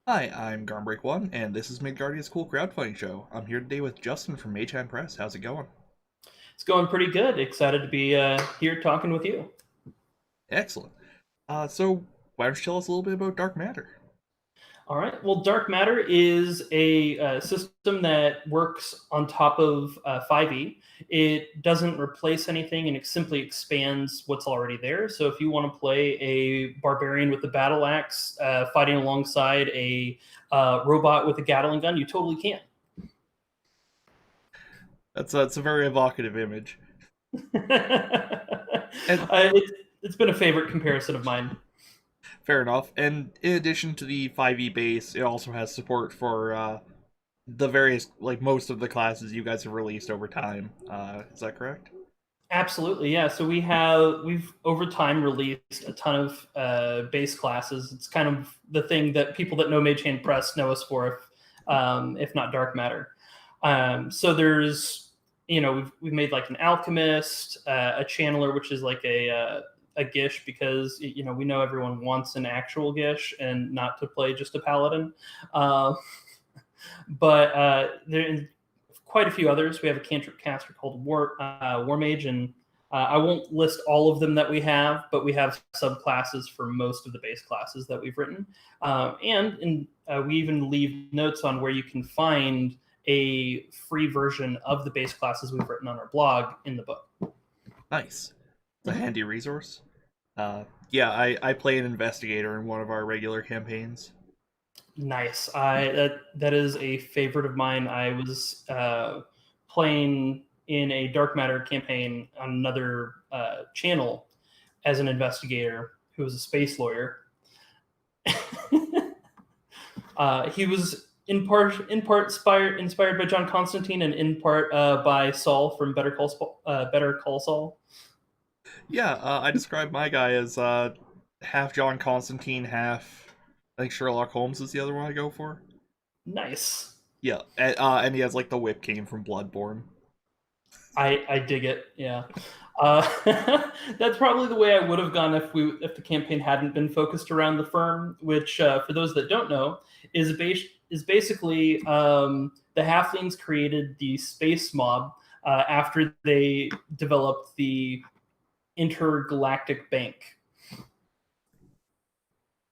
Hi, I'm Garm1, and this is Midgardia's Cool Crowdfunding Show. I'm here today with Justin from Mage Hand Press. How's it going? It's going pretty good. Excited to be here talking with you. Excellent. So why don't you tell us a little bit about Dark Matter? All right. Well, dark matter is a system that works on top of 5e. It doesn't replace anything, and it simply expands what's already there. So, if you want to play a barbarian with a battle axe fighting alongside a robot with a Gatling gun, you totally can. That's a very evocative image. And It's been a favorite comparison of mine. fair enough. And in addition to the 5e base, it also has support for the various, like most of the classes you guys have released over time. Is that correct? Absolutely, yeah. So we've over time released a ton of base classes. It's kind of the thing that people that know Mage Hand Press know us for, if not dark matter. So there's we've made like an alchemist, a channeler, which is like a gish because we know everyone wants an actual gish and not to play just a paladin. Uh, but there quite a few others. We have a cantrip caster called War Mage, and I won't list all of them that we have, but we have subclasses for most of the base classes that we've written. We even leave notes on where you can find a free version of the base classes we've written on our blog in the book. Nice. It's a Mhm. handy resource. Yeah, I play an investigator in one of our regular campaigns. Nice. That is a favorite of mine. I was playing in a dark matter campaign on another channel as an investigator who was a space lawyer. He was in part inspired by John Constantine and in part by Saul from Better Call Saul. Yeah, I describe my guy as half John Constantine, half I think Sherlock Holmes is the other one I go for. Nice. Yeah, and he has like the Whip Cane from Bloodborne. I dig it. Yeah. Uh, that's probably the way I would have gone if the campaign hadn't been focused around the firm, which for those that don't know is basically the halflings created the space mob after they developed the intergalactic bank.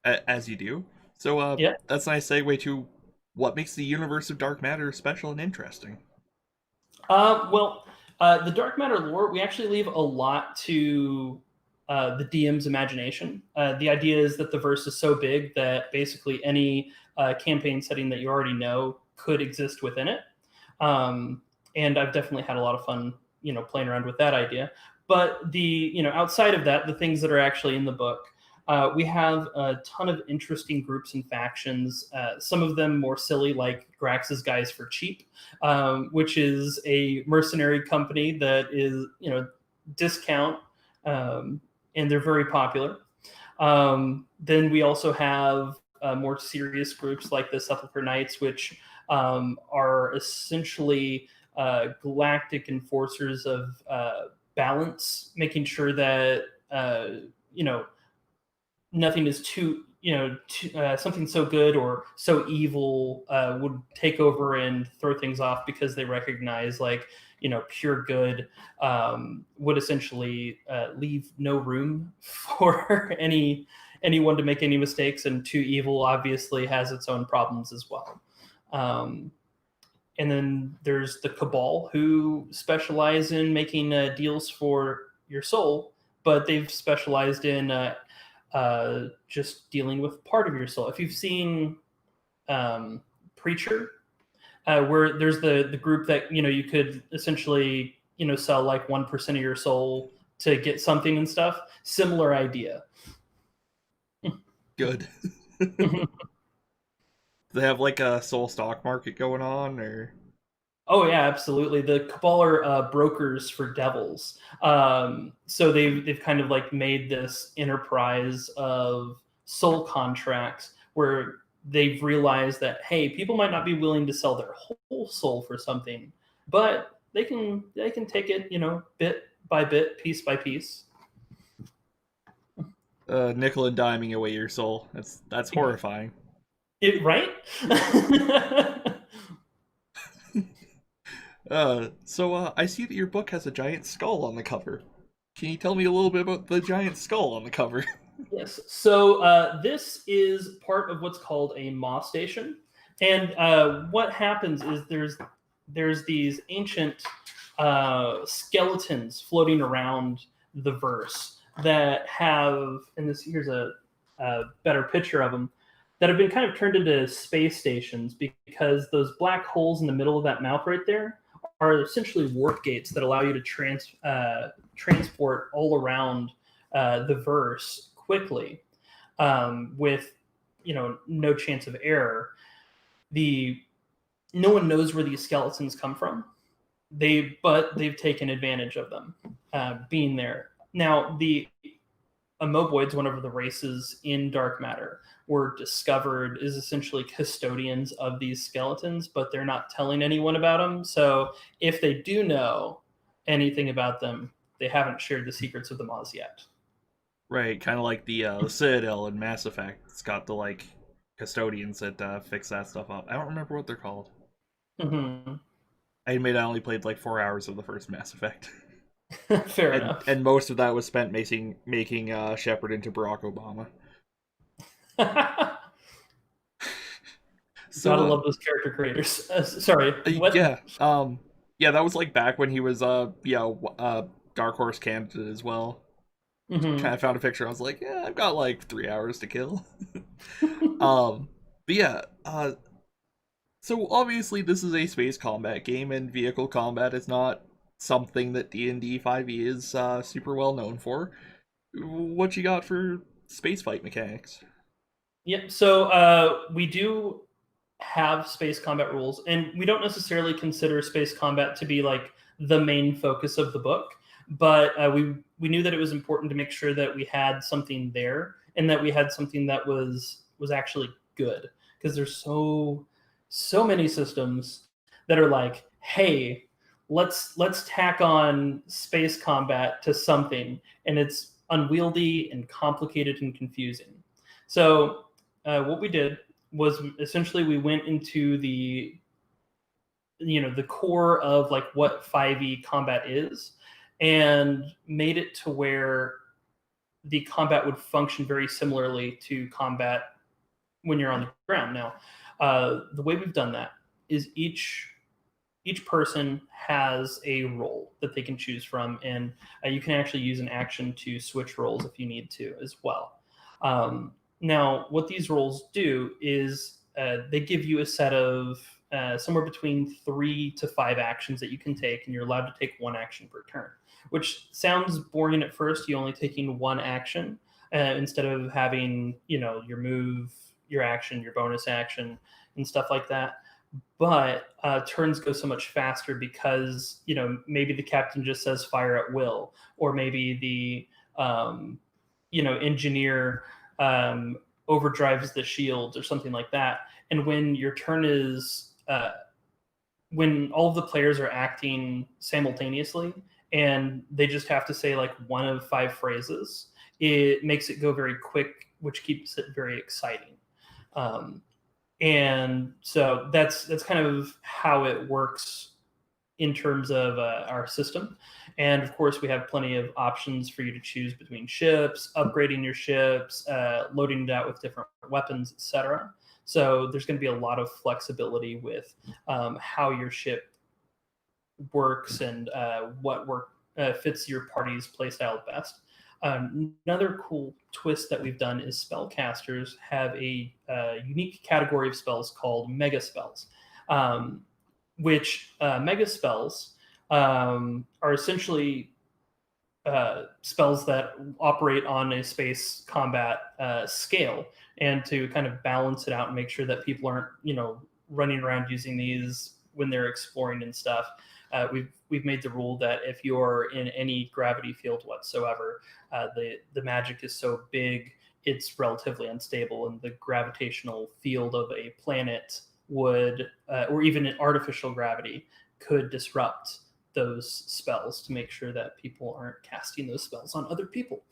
As you do. So Yeah. that's a nice segue to what makes the universe of Dark Matter special and interesting. The dark matter lore, we actually leave a lot to the DM's imagination. The idea is that the verse is so big that basically any campaign setting that you already know could exist within it. And I've definitely had a lot of fun, playing around with that idea. But outside of that, the things that are actually in the book, we have a ton of interesting groups and factions. Some of them more silly, like Grax's Guys for Cheap, which is a mercenary company that is, discount, and they're very popular. Then we also have more serious groups like the Sepulchre Knights, which are essentially galactic enforcers of balance, making sure that you know nothing is something so good or so evil would take over and throw things off because they recognize like pure good would essentially leave no room for anyone to make any mistakes, and too evil obviously has its own problems as well. um, and then there's the cabal who specialize in making deals for your soul, but they've specialized in just dealing with part of your soul. If you've seen Preacher, where there's the group that you could essentially sell like 1% of your soul to get something and stuff. Similar idea. Good. They have like a soul stock market going on, or Oh yeah, absolutely. The Cabal are brokers for devils. So they've kind of like made this enterprise of soul contracts where they've realized that hey, people might not be willing to sell their whole soul for something, but they can take it bit by bit, piece by piece. nickel and diming away your soul. That's horrifying. Right? I see that your book has a giant skull on the cover. Can you tell me a little bit about the giant skull on the cover? Yes. So this is part of what's called a Maw station, and what happens is there's these ancient skeletons floating around the verse that have, and this here's a better picture of them, that have been kind of turned into space stations because those black holes in the middle of that mouth right there are essentially warp gates that allow you to transport all around the verse quickly, with no chance of error. The No one knows where these skeletons come from. They've taken advantage of them being there. Now the Amoeboids, one of the races in dark matter, were discovered is essentially custodians of these skeletons, but they're not telling anyone about them. So if they do know anything about them, they haven't shared the secrets of the Moz yet. Right, kind of like the Citadel in Mass Effect. It's got the like custodians that fix that stuff up. I don't remember what they're called. Mm-hmm. I admit I only played like 4 hours of the first Mass Effect, Fair and enough. most of that was spent making Shepard into Barack Obama. So Gotta love those character creators. Sorry, what? yeah, yeah, that was like back when he was Dark Horse candidate as well. Kind Mm-hmm. of found a picture. I was like, yeah, I've got like 3 hours to kill. um, but yeah, so obviously this is a space combat game, and vehicle combat is not something that D&D 5e is super well known for. What you got for space fight mechanics? Yep. So we do have space combat rules, and we don't necessarily consider space combat to be like the main focus of the book. But we knew that it was important to make sure that we had something there, and that we had something that was actually good, because there's so many systems that are like, hey, let's tack on space combat to something, and it's unwieldy and complicated and confusing. So what we did was essentially we went into the core of like what 5e combat is, and made it to where the combat would function very similarly to combat when you're on the ground. Now, the way we've done that is each person has a role that they can choose from, and you can actually use an action to switch roles if you need to as well. Now, what these roles do is they give you a set of somewhere between 3 to 5 actions that you can take, and you're allowed to take one action per turn, which sounds boring at first. You only taking one action instead of having your move, your action, your bonus action, and stuff like that. But turns go so much faster because maybe the captain just says fire at will, or maybe the engineer overdrives the shields or something like that. And when your turn is when all of the players are acting simultaneously, and they just have to say like one of 5 phrases, it makes it go very quick, which keeps it very exciting. um, and so that's kind of how it works in terms of our system. And of course, we have plenty of options for you to choose between ships, upgrading your ships, loading it out with different weapons, etc. So there's going to be a lot of flexibility with how your ship works, and what fits your party's playstyle best. Another cool twist that we've done is spellcasters have a unique category of spells called mega spells, which mega spells are essentially spells that operate on a space combat scale, and to kind of balance it out and make sure that people aren't running around using these when they're exploring and stuff. We've made the rule that if you're in any gravity field whatsoever, the magic is so big it's relatively unstable, and the gravitational field of a planet would, or even an artificial gravity, could disrupt those spells to make sure that people aren't casting those spells on other people.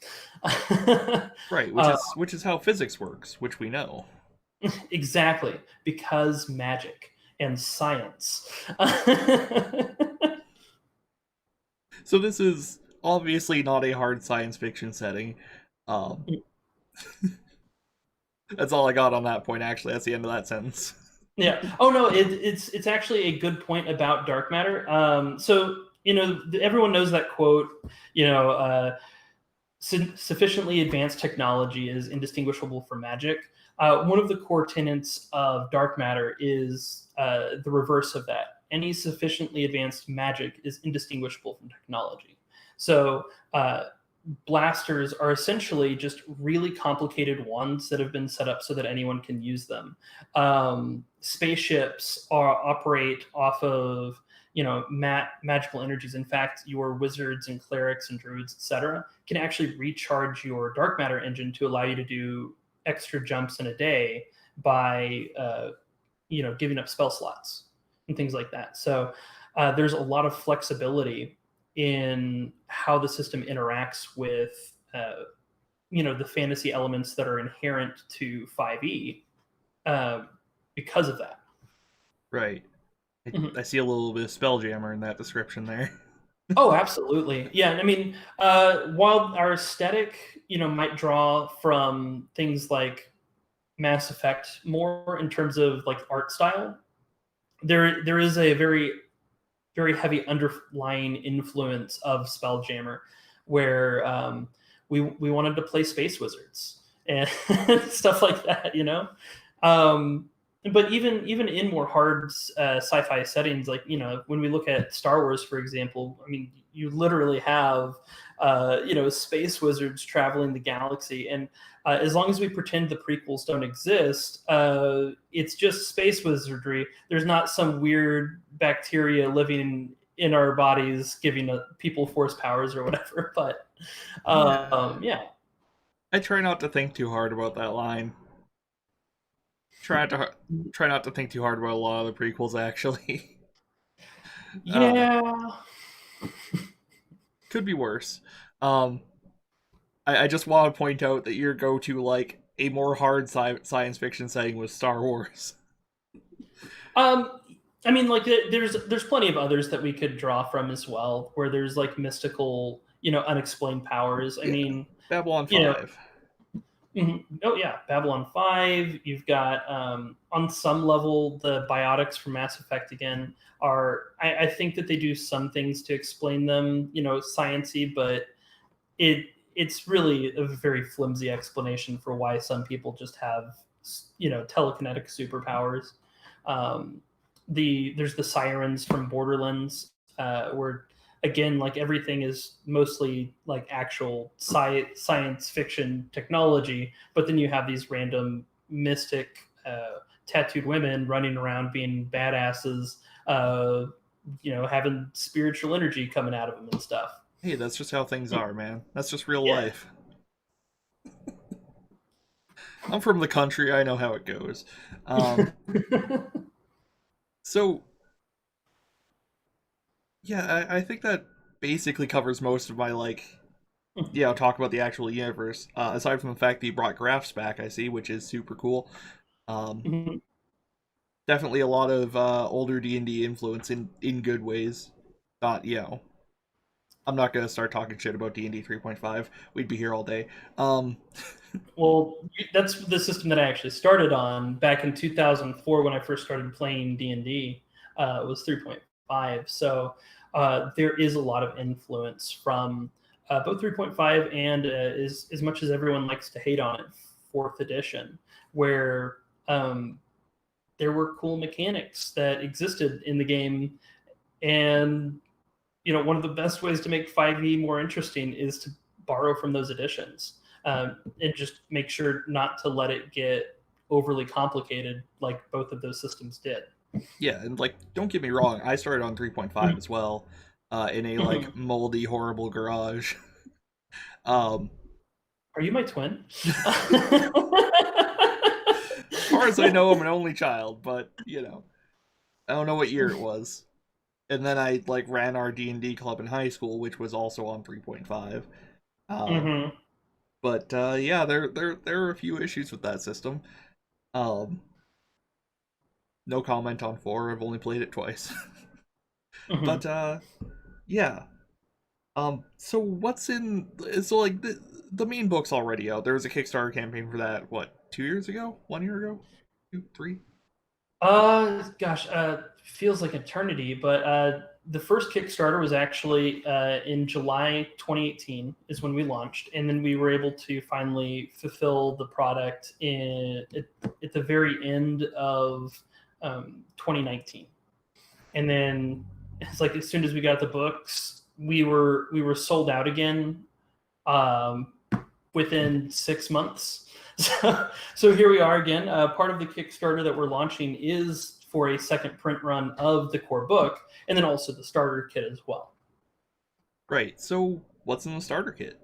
Right, uh, which is how physics works, which we know. Exactly, because magic and science. So this is obviously not a hard science fiction setting. Um, that's all I got on that point. Actually, that's the end of that sentence. Yeah. Oh no, it's actually a good point about dark matter. So everyone knows that quote. You know, sufficiently advanced technology is indistinguishable from magic. One of the core tenets of dark matter is the reverse of that. Any sufficiently advanced magic is indistinguishable from technology. So blasters are essentially just really complicated wands that have been set up so that anyone can use them. Spaceships operate off of magical energies. In fact, your wizards and clerics and druids, etc., can actually recharge your dark matter engine to allow you to do extra jumps in a day by giving up spell slots and things like that. So there's a lot of flexibility in how the system interacts with the fantasy elements that are inherent to 5e uh, because of that. Right. Mhm. I see a little bit of Spelljammer in that description there. Oh, absolutely. Yeah, I mean, while our aesthetic, might draw from things like Mass Effect more in terms of like art style, there is a very very heavy underlying influence of Spelljammer, where we wanted to play space wizards and stuff like that, Um, but even in more hard sci-fi settings, like when we look at Star Wars, for example, I mean, you literally have space wizards traveling the galaxy, and as long as we pretend the prequels don't exist, it's just space wizardry. There's not some weird bacteria living in our bodies giving people force powers or whatever. But Yeah. yeah, I try not to think too hard about that line. Try not to try not to think too hard about a lot of the prequels. Actually, uh, yeah. could be worse. Um, I just want to point out that your go-to like a more hard science fiction setting was Star Wars. Um, I mean, like there's plenty of others that we could draw from as well, where there's like mystical, unexplained powers. I Yeah, mean, Babylon you know, 5. oh yeah, Babylon 5. You've got on some level the biotics from Mass Effect again are. I think that they do some things to explain them, sciency, but it's really a very flimsy explanation for why some people just have telekinetic superpowers. Um, there's the sirens from Borderlands, where again, like everything is mostly like actual science fiction technology, but then you have these random mystic tattooed women running around being badasses, having spiritual energy coming out of them and stuff. Hey, that's just how things are, man. That's just real Yeah. life. I'm from the country. I know how it goes. Um, so yeah, I think that basically covers most of my like talk about the actual universe. Aside from the fact that you brought graphs back, I see, which is super cool. Um, Mhm. definitely a lot of older D&D influence in good ways. Not I'm not gonna start talking shit about D&D 3.5. We'd be here all day. Um, Well, that's the system that I actually started on back in 2004 when I first started playing D&D. Was 3.5. So there is a lot of influence from both 3.5 and as much as everyone likes to hate on it, fourth edition, where there were cool mechanics that existed in the game. And one of the best ways to make 5e more interesting is to borrow from those editions, and just make sure not to let it get overly complicated like both of those systems did. yeah, and like don't get me wrong, I started on 3.5 Mhm. as well, in a like Mhm. moldy, horrible garage. Um, Are you my twin? as far as I know, I'm an only child, but I don't know what year it was. And then I like ran our D&D club in high school, which was also on 3.5. Um, Hmm. but yeah, there are a few issues with that system. Um, no comment on 4. I've only played it twice. Mhm. But yeah. So what's in? So like the main book's already out. There was a Kickstarter campaign for that. What, 2 years ago? 1 year ago? Two, three? Gosh, feels like eternity, but the first Kickstarter was actually in July 2018 is when we launched, and then we were able to finally fulfill the product at the very end of 2019. And then it's like as soon as we got the books, we were sold out again um, within 6 months. So here we are again. Part of the Kickstarter that we're launching is for a second print run of the core book, and then also the starter kit as well. Right. So what's in the starter kit?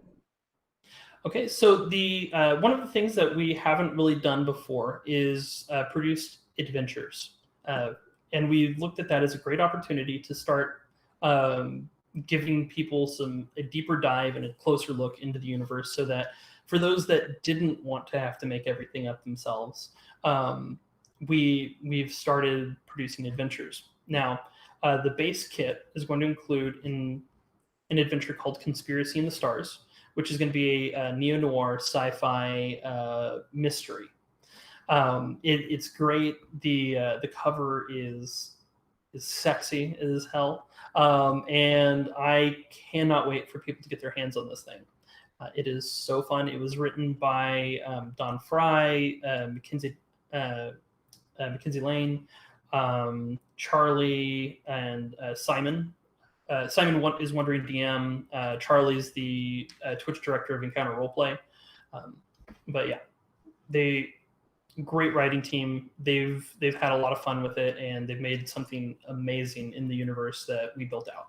Okay, so the one of the things that we haven't really done before is produced adventures, uh, and we looked at that as a great opportunity to start um, giving people a deeper dive and a closer look into the universe, so that for those that didn't want to have to make everything up themselves, um, we've started producing adventures. Now, the base kit is going to include an adventure called Conspiracy in the Stars, which is going to be a neo noir sci-fi mystery. It's great. The cover is sexy as hell, and I cannot wait for people to get their hands on this thing. It is so fun. It was written by Don Fry, Mackenzie Lane, Charlie, and Simon. Simon is Wondering DM. Charlie's the Twitch director of Encounter Roleplay. Um, but yeah, they great writing team. They've had a lot of fun with it, and they've made something amazing in the universe that we built out.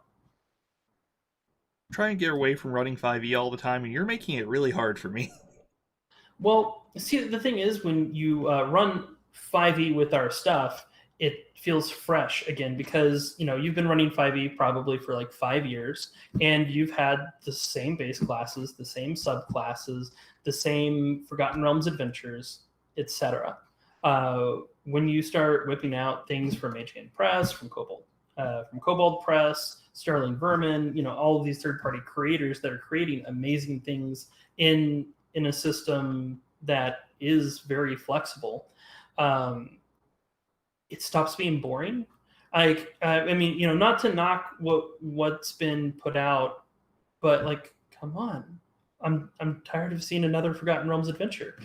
Try and get away from running 5e all the time, and you're making it really hard for me. Well, see, the thing is, when you run 5e with our stuff, it feels fresh again because you've been running 5e probably for like 5 years, and you've had the same base classes, the same subclasses, the same Forgotten Realms adventures, etc. When you start whipping out things from Mage Hand Press, from Cobalt Press, Sterling Vermin, all of these third-party creators that are creating amazing things in a system that is very flexible, um, it stops being boring. I mean, not to knock what's been put out, but like, come on, I'm tired of seeing another Forgotten Realms adventure.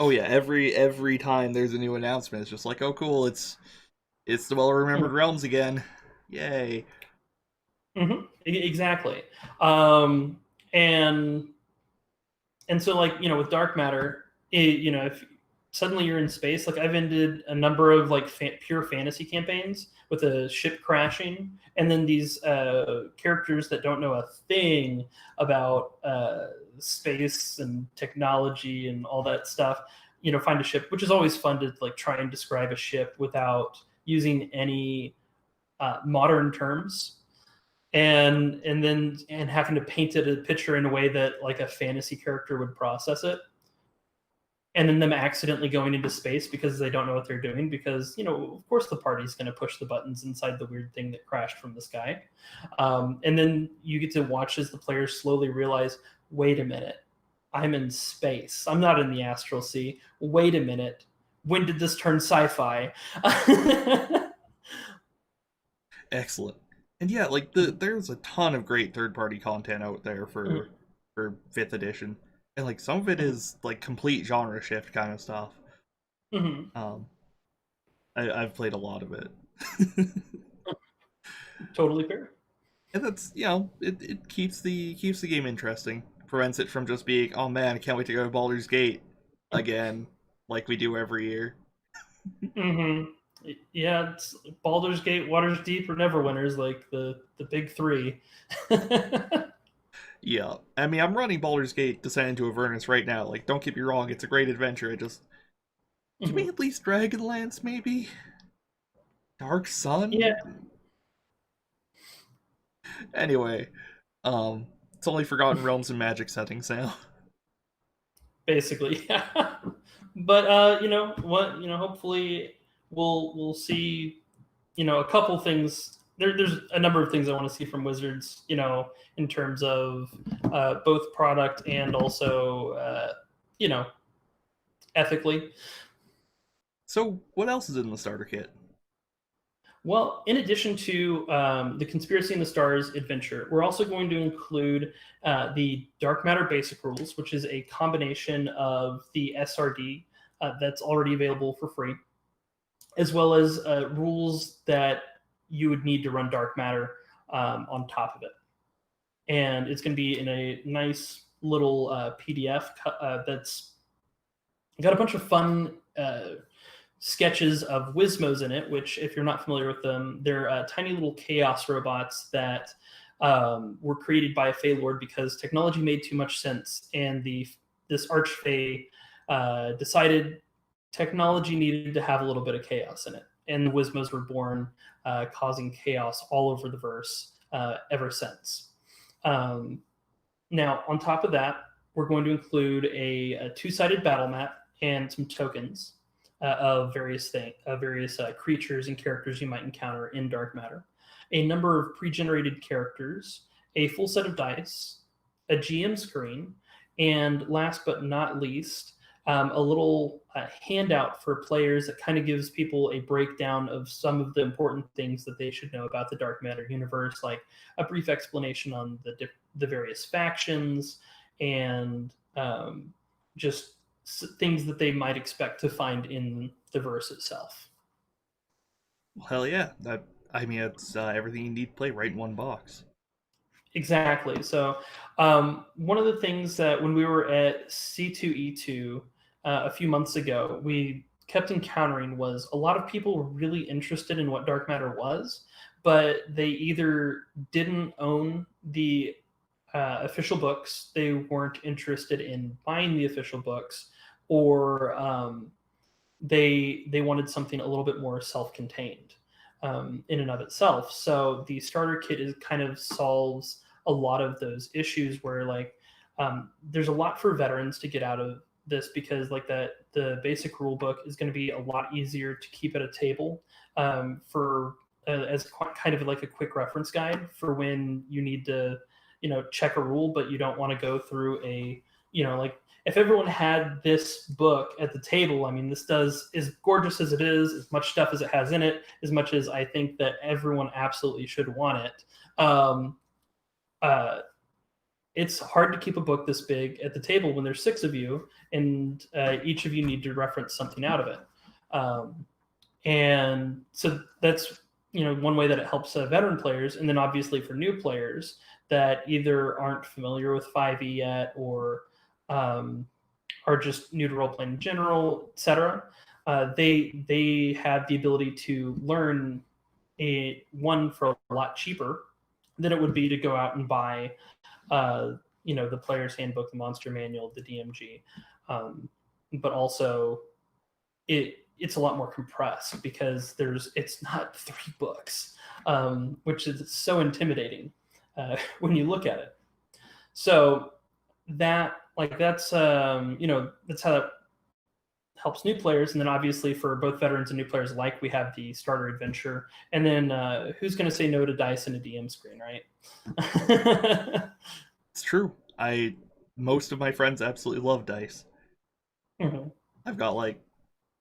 Oh yeah, every time there's a new announcement, it's just like, oh cool, it's the well remembered realms again. Yay. Exactly. Um, and and so like with dark matter, if suddenly you're in space, like I've ended a number of like pure fantasy campaigns with a ship crashing, and then these characters that don't know a thing about space and technology and all that stuff, find a ship, which is always fun to like try and describe a ship without using any modern terms, and having to paint it a picture in a way that like a fantasy character would process it, and then them accidentally going into space because they don't know what they're doing, because of course the party's going to push the buttons inside the weird thing that crashed from the sky, and then you get to watch as the players slowly realize, wait a minute, I'm in space, I'm not in the astral sea, wait a minute, when did this turn sci-fi? Excellent. And yeah, like there's a ton of great third party content out there for fifth edition. And like some of it is like complete genre shift kind of stuff. Mhm. Um I've played a lot of it. Totally fair. And that's it keeps the game interesting. Prevents it from just being, oh man, I can't wait to go to Baldur's Gate again, like we do every year. Mm-hmm. Yeah, it's Baldur's Gate, Water's Deep, or Neverwinter's like the big three. Yeah. I mean, I'm running Baldur's Gate Descent into Avernus right now. Like, don't get me wrong, it's a great adventure. I just give me Mhm. at least Dragonlance, maybe? Dark Yeah, Sun? Anyway, it's only Forgotten Realms and Magic settings now. basically. Yeah. But you know what? You know, hopefully we'll see. You know, a couple things. There's a number of things I want to see from Wizards. You know, in terms of both product and also you know, ethically. So, what else is in the starter kit? Well, in addition to the Conspiracy in the Stars adventure, we're also going to include the Dark Matter Basic Rules, which is a combination of the SRD that's already available for free, as well as rules that you would need to run Dark Matter on top of it. And it's going to be in a nice little PDF that's got a bunch of fun sketches of Wizmos in it, which, if you're not familiar with them, they're tiny little chaos robots that were created by a Fey Lord because technology made too much sense, and this Archfey decided technology needed to have a little bit of chaos in it, and the Wizmos were born, causing chaos all over the verse ever since. Now, on top of that, we're going to include a two-sided battle map and some tokens of various creatures and characters you might encounter in Dark Matter, a number of pre-generated characters, a full set of dice, a GM screen, and last but not least, a little handout for players that kind of gives people a breakdown of some of the important things that they should know about the Dark Matter universe, like a brief explanation on the various factions and just things that they might expect to find in the verse itself. Well, hell yeah! I mean, it's everything you need to play right in one box. Exactly. So, one of the things that when we were at C2E2 a few months ago, we kept encountering was a lot of people were really interested in what Dark Matter was, but they either didn't own the official books, they weren't interested in buying the official books, or they wanted something a little bit more self-contained in and of itself. So the starter kit is kind of solves a lot of those issues where like there's a lot for veterans to get out of this because like that the basic rule book is going to be a lot easier to keep at a table for as kind of like a quick reference guide for when you need to check a rule but you don't want to go through a like if everyone had this book at the table, I mean, this does as gorgeous as it is, as much stuff as it has in it, as much as I think that everyone absolutely should want it. It's hard to keep a book this big at the table when there's 6 of you, and each of you need to reference something out of it. And so that's one way that it helps veteran players, and then obviously for new players that either aren't familiar with 5e yet or are just new to role playing in general, etc. They have the ability to learn one for a lot cheaper than it would be to go out and buy, the player's handbook, the monster manual, the DMG, but also it's a lot more compressed because it's not 3 books, which is so intimidating when you look at it. So that's how that helps new players, and then obviously for both veterans and new players alike, we have the starter adventure, and then who's going to say no to dice and a DM screen, right? It's true. Most of my friends absolutely love dice. Mm-hmm.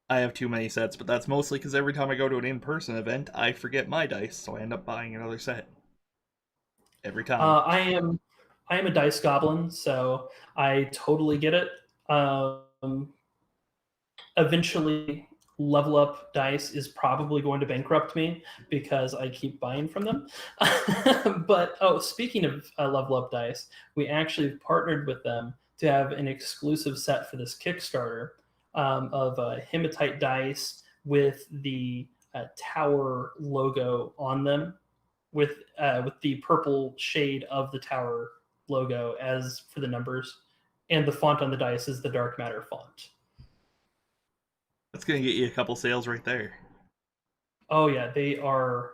I have too many sets, but that's mostly because every time I go to an in-person event, I forget my dice, so I end up buying another set every time. I am a dice goblin, so I totally get it. Eventually, Level Up Dice is probably going to bankrupt me because I keep buying from them. But speaking of Level Up Dice, we actually partnered with them to have an exclusive set for this Kickstarter of hematite dice with the tower logo on them, with the purple shade of the tower logo as for the numbers, and the font on the dice is the Dark Matter font. That's gonna get you a couple sales right there. Oh yeah, they are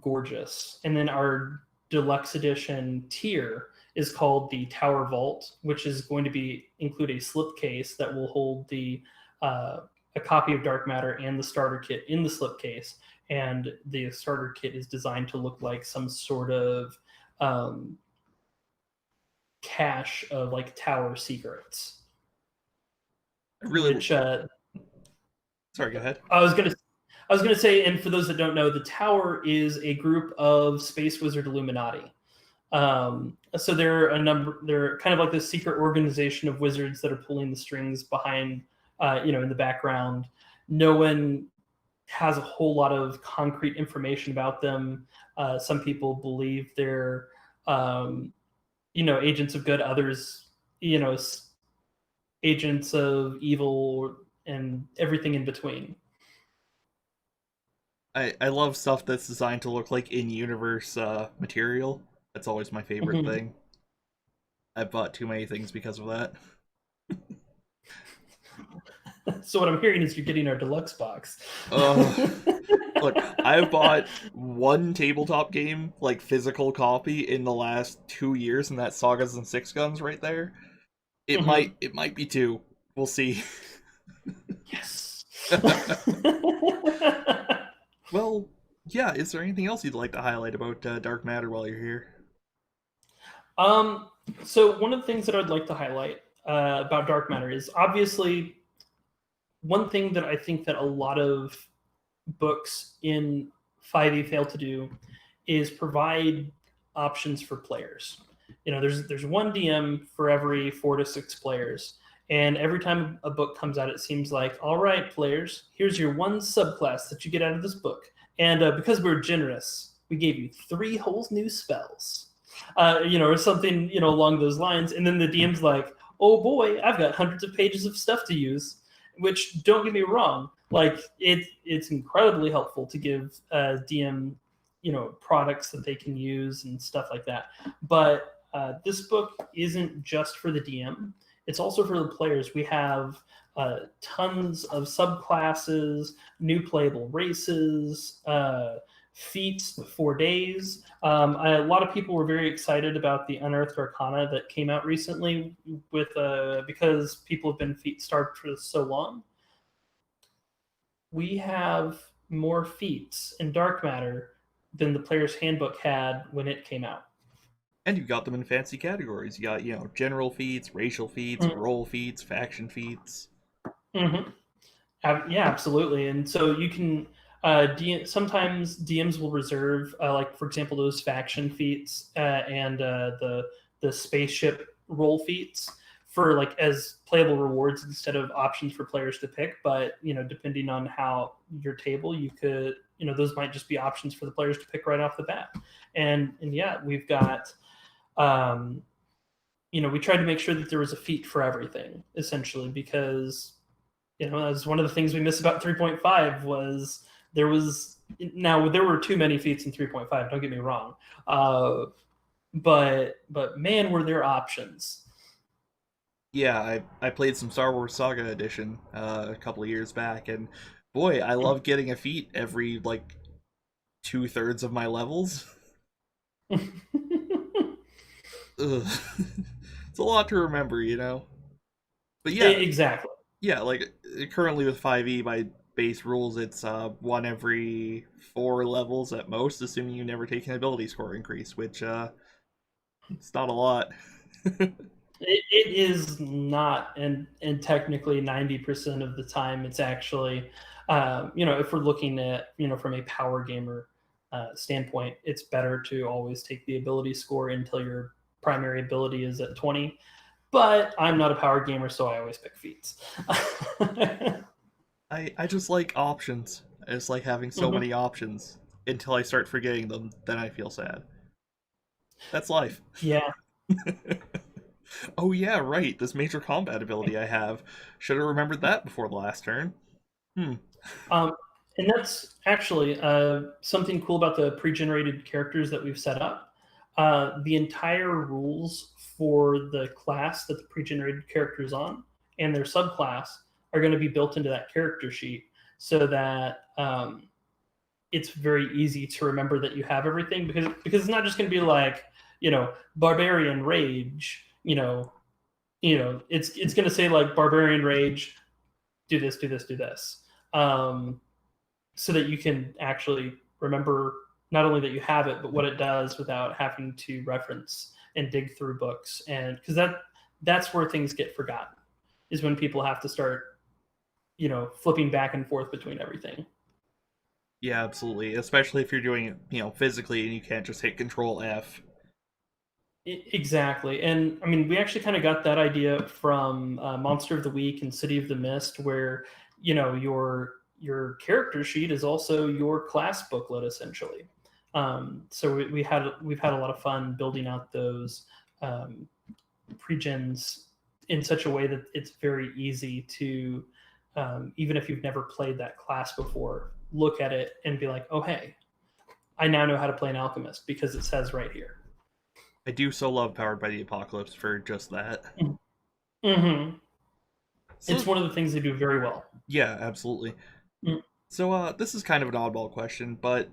gorgeous. And then our deluxe edition tier is called the Tower Vault, which is going to include a slipcase that will hold the a copy of Dark Matter and the starter kit in the slipcase, and the starter kit is designed to look like some sort of cache of like tower secrets. I really. Which Sorry, go ahead. I was gonna say, and for those that don't know, the Tower is a group of Space Wizard Illuminati. So they're they're kind of like this secret organization of wizards that are pulling the strings behind, in the background. No one has a whole lot of concrete information about them. Some people believe they're, agents of good. Others, agents of evil, and everything in between. I love stuff that's designed to look like in-universe material. That's always my favorite thing. I've bought too many things because of that. So what I'm hearing is you're getting our deluxe box. Look, I've bought one tabletop game, like physical copy, in the last 2 years, and that's Sagas and Six Guns right there. It might be two. We'll see. Yes. Well, yeah. Is there anything else you'd like to highlight about Dark Matter while you're here? So one of the things that I'd like to highlight about Dark Matter is obviously one thing that I think that a lot of books in 5e fail to do is provide options for players. There's one DM for every 4 to 6 players. And every time a book comes out, it seems like, all right, players, here's your one subclass that you get out of this book. And because we're generous, we gave you 3 whole new spells, or something, along those lines. And then the DM's like, oh boy, I've got hundreds of pages of stuff to use, which, don't get me wrong, like it's incredibly helpful to give DM, products that they can use and stuff like that. But this book isn't just for the DM. It's also for the players. We have tons of subclasses, new playable races, feats for days. A lot of people were very excited about the Unearthed Arcana that came out recently with because people have been feat starved for so long. We have more feats in Dark Matter than the Player's Handbook had when it came out. And you've got them in fancy categories. You got, general feats, racial feats, role feats, faction feats. Yeah, absolutely. And so you can sometimes DMs will reserve, like for example, those faction feats and the spaceship role feats for like as playable rewards instead of options for players to pick. But depending on how your table, you could those might just be options for the players to pick right off the bat. And yeah, we've got. We tried to make sure that there was a feat for everything, essentially, because that was one of the things we miss about 3.5 was there were too many feats in 3.5. Don't get me wrong, but man, were there options. Yeah, I played some Star Wars Saga Edition a couple of years back, and boy, I love getting a feat every like 2/3 of my levels. It's a lot to remember, But yeah, exactly. Yeah, like currently with 5e, by base rules, it's 1 every 4 levels at most, assuming you never take an ability score increase, which it's not a lot. It is not, and technically 90% of the time, it's actually, if we're looking at from a power gamer standpoint, it's better to always take the ability score until your primary ability is at 20. But I'm not a power gamer, so I always pick feats. I just like options. I just like having so many options until I start forgetting them. Then I feel sad. That's life. Yeah. Oh yeah, right. This major combat ability I have. Should have remembered that before the last turn. And that's actually something cool about the pre-generated characters that we've set up. The entire rules for the class that the pre-generated character is on and their subclass are going to be built into that character sheet, so that it's very easy to remember that you have everything, because it's not just going to be like barbarian rage. It's going to say like barbarian rage, do this, do this, do this, so that you can actually remember not only that you have it, but what it does without having to reference and dig through books. And because that's where things get forgotten, is when people have to start, flipping back and forth between everything. Yeah, absolutely. Especially if you're doing it, physically and you can't just hit Control F. Exactly. And I mean, we actually kind of got that idea from Monster of the Week and City of the Mist, where your character sheet is also your class booklet essentially. So we've had a lot of fun building out those pregens in such a way that it's very easy to, even if you've never played that class before, look at it and be like, oh hey, I now know how to play an alchemist because it says right here. I do so love Powered by the Apocalypse for just that. Mm-hmm. It's So one of the things they do very well. yeah, absolutely. So this is kind of an oddball question, but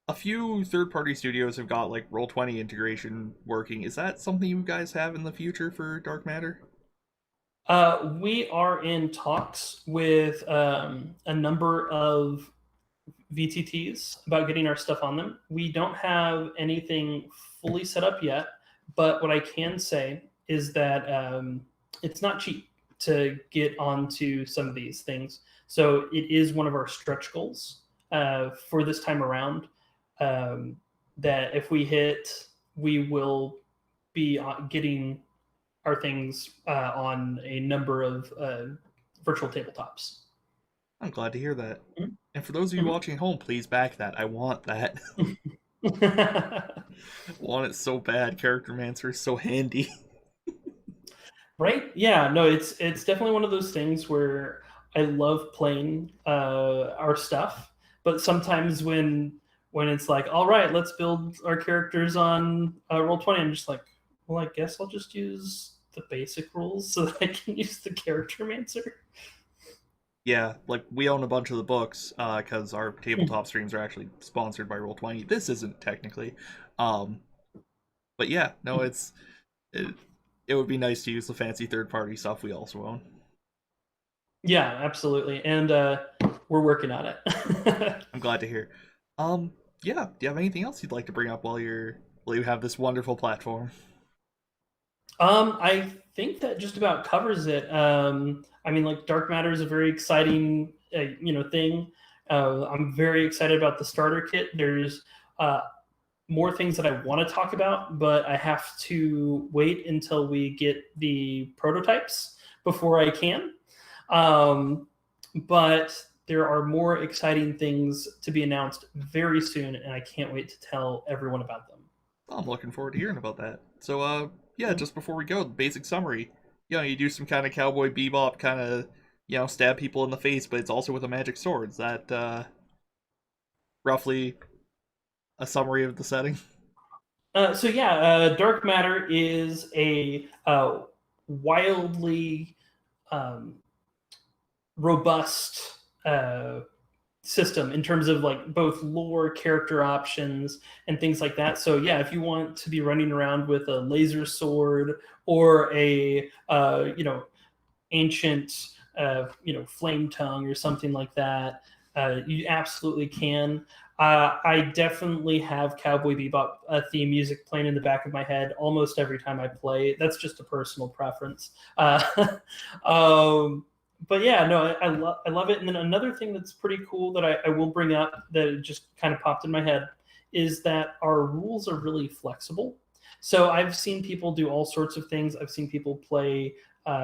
a few third-party studios have got like Roll20 integration working. Is that something you guys have in the future for Dark Matter? We are in talks with a number of VTTs about getting our stuff on them. We don't have anything fully set up yet, but what I can say is that it's not cheap to get onto some of these things. So it is one of our stretch goals for this time around. That if we hit, we will be getting our things on a number of virtual tabletops. I'm glad to hear that. Mhm. And for those of you watching at home, please back that. I want that. I want it so bad. Character Mancer is so handy. Right? Yeah. No, it's definitely one of those things where I love playing our stuff, but sometimes when it's like, all right, let's build our characters on Roll20, I'm just like, well, I guess I'll just use the basic rules so that I can use the character mancer. Yeah, like we own a bunch of the books because our tabletop streams are actually sponsored by Roll20. This isn't technically, um, but yeah, no, it, it would be nice to use the fancy third-party stuff we also own. Yeah, absolutely, and we're working on it. I'm glad to hear. Um, yeah, do you have anything else you'd like to bring up while you have this wonderful platform? I think that just about covers it. I mean, like dark matter is a very exciting, thing. I'm very excited about the starter kit. There's more things that I want to talk about, but I have to wait until we get the prototypes before I can. Um, but there are more exciting things to be announced very soon, and I can't wait to tell everyone about them. Well, I'm looking forward to hearing about that. So, yeah, just before we go, the basic summary. You do some kind of cowboy bebop kind of, stab people in the face, but it's also with a magic sword. Is that roughly a summary of the setting? So yeah, dark matter is a wildly um, robust system in terms of like both lore, character options, and things like that. So yeah, if you want to be running around with a laser sword or a ancient flame tongue or something like that, you absolutely can. I definitely have Cowboy Bebop theme music playing in the back of my head almost every time I play. That's just a personal preference. But yeah, no, I love it. And then another thing that's pretty cool that I will bring up that just kind of popped in my head is that our rules are really flexible. So I've seen people do all sorts of things. I've seen people play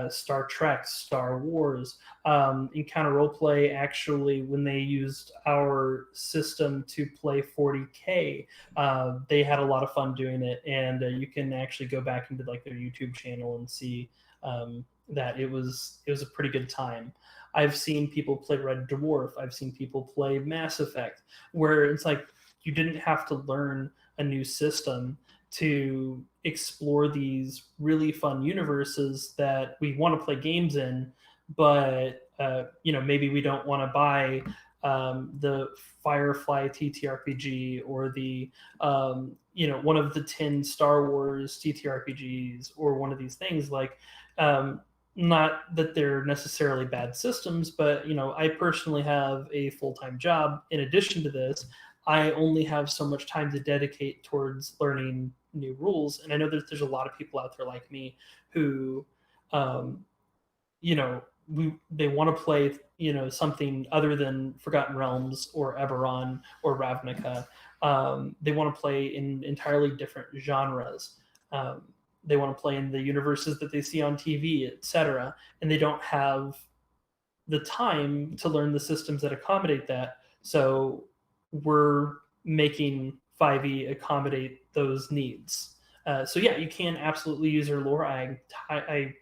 Star Trek, Star Wars, Encounter Roleplay. Actually, when they used our system to play 40K, they had a lot of fun doing it, and you can actually go back into like their YouTube channel and see that it was a pretty good time. I've seen people play Red Dwarf. I've seen people play Mass Effect, where it's like you didn't have to learn a new system to explore these really fun universes that we want to play games in, but maybe we don't want to buy the Firefly TTRPG or the one of the 10 Star Wars TTRPGs or one of these things. Like not that they're necessarily bad systems, but I personally have a full-time job. In addition to this, I only have so much time to dedicate towards learning new rules, and I know that there's a lot of people out there like me who, um, you know, they want to play, something other than Forgotten Realms or Eberron or Ravnica. They want to play in entirely different genres. Um, they want to play in the universes that they see on TV, etc., and they don't have the time to learn the systems that accommodate that. So we're making 5e accommodate those needs. So yeah, you can absolutely use your lore. I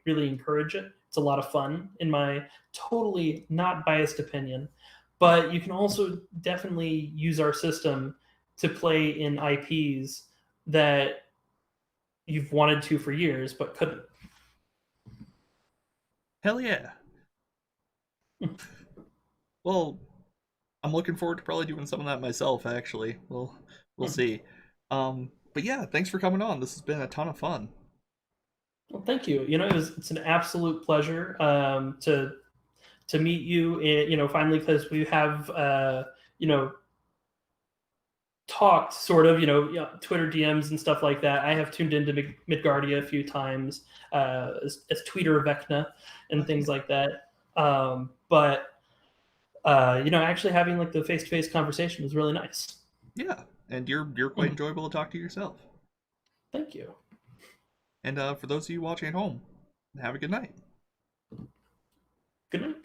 really encourage it. It's a lot of fun, in my totally not biased opinion. But you can also definitely use our system to play in IPs that you've wanted to for years but couldn't. Hell yeah. Well, I'm looking forward to probably doing some of that myself. Actually, we'll see. But yeah, thanks for coming on. This has been a ton of fun. Well, thank you. It's an absolute pleasure to meet you. Finally, because we have you know talked sort of, Twitter DMs and stuff like that. I have tuned into Midgardia a few times as Tweeter Vecna and things like that. But actually having like the face to face conversation was really nice. Yeah, and you're quite enjoyable to talk to yourself. Thank you. And for those of you watching at home, have a good night. Good night.